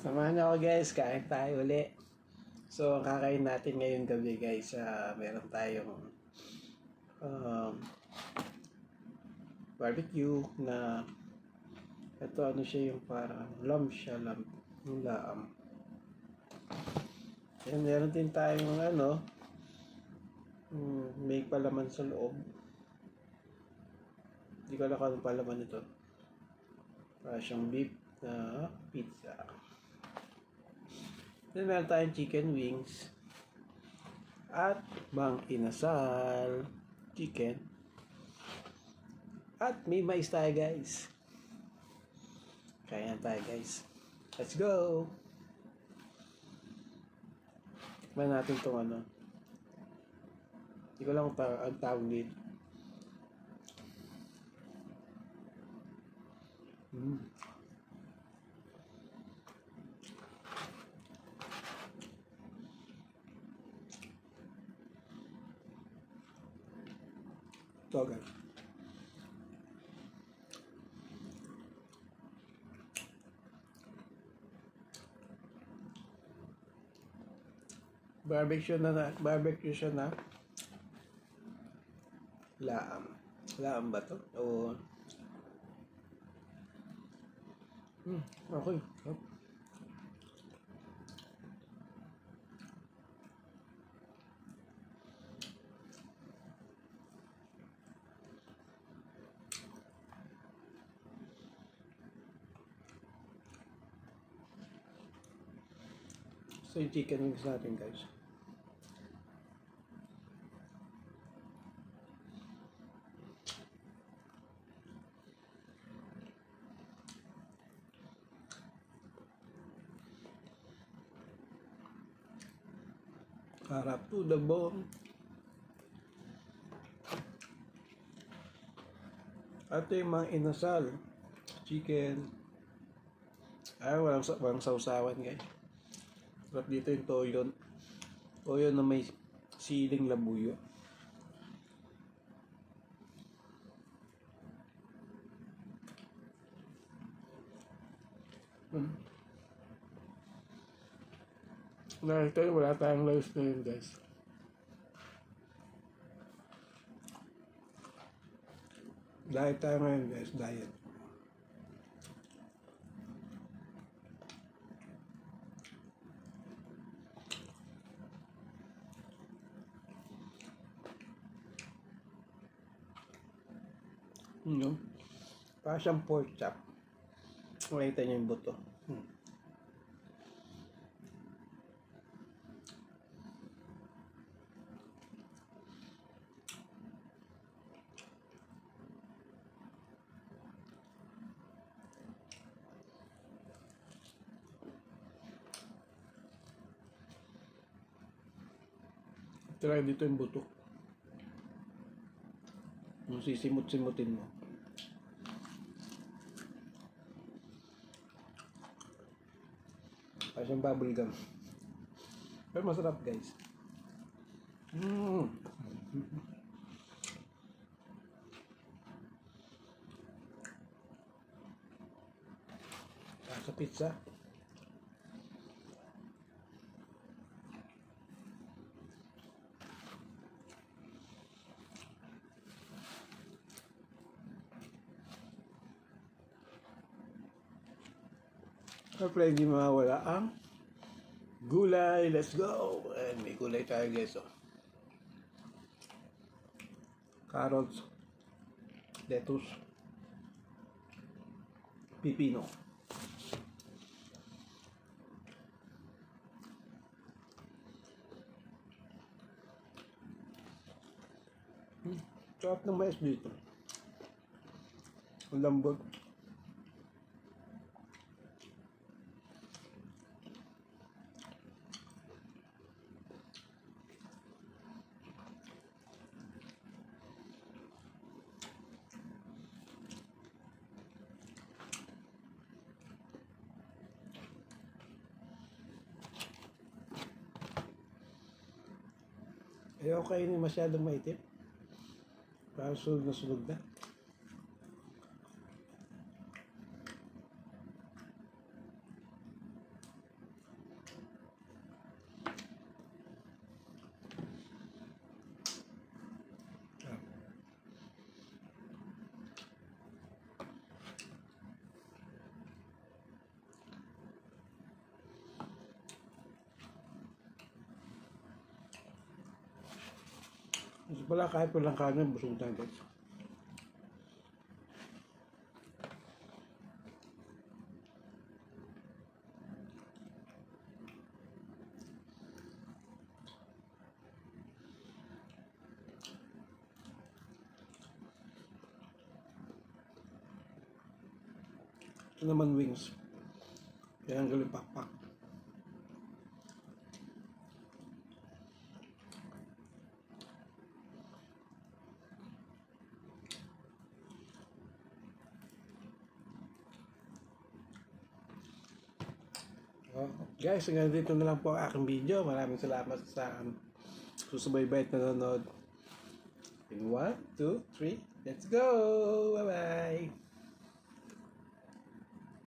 Samahan niyo ako guys, kain tayo uli. So, ang kakain natin ngayong gabi guys, meron tayong um, barbecue na ito ano siya yung parang lamb siya, lamb, yung laam. And meron din tayong may palaman sa loob. Hindi ko alam kung anong palaman ito. Siyang beef na pizza. Then meron tayong chicken wings at mang inasal chicken at may mais tayo guys. Kaya tayo guys. Let's go! Tikman natin itong hindi ko lang ang tawag dito. Ito guys. Barbecue siya na laam. Laam ba to? O okay. So yung chicken wings natin guys. Harap to the bone. At yung mga inasal chicken. Walang sausawan guys. Sarap dito yung toyo. Toyo na may siling labuyo. Dahil ito wala tayong lows na yun guys. Diet tayo ngayon guys, diet. Parang siyang pork chop. Makita niyo yung buto. Try dito yung buto. Yung sisimut-simutin mo. Parang siyang bubble gum. Pero masarap guys. Sa pizza. Siyempre hindi mawawala ang gulay. Let's go! And may gulay tayo guys. Carrots, lettuce, pipino. Sarap ng mais dito. Ang lambot. Ayaw kainin masyadong maitim. Parang sunog na sunog na. Wala kahit walang kanin, busog tayo guys. Ito naman wings. Kaya ang galing pakpak. Oh, guys, hanggang dito na lang po ang aking video. Maraming salamat sa susubaybay at nanonood. In 1, 2, 3, let's go! Bye-bye!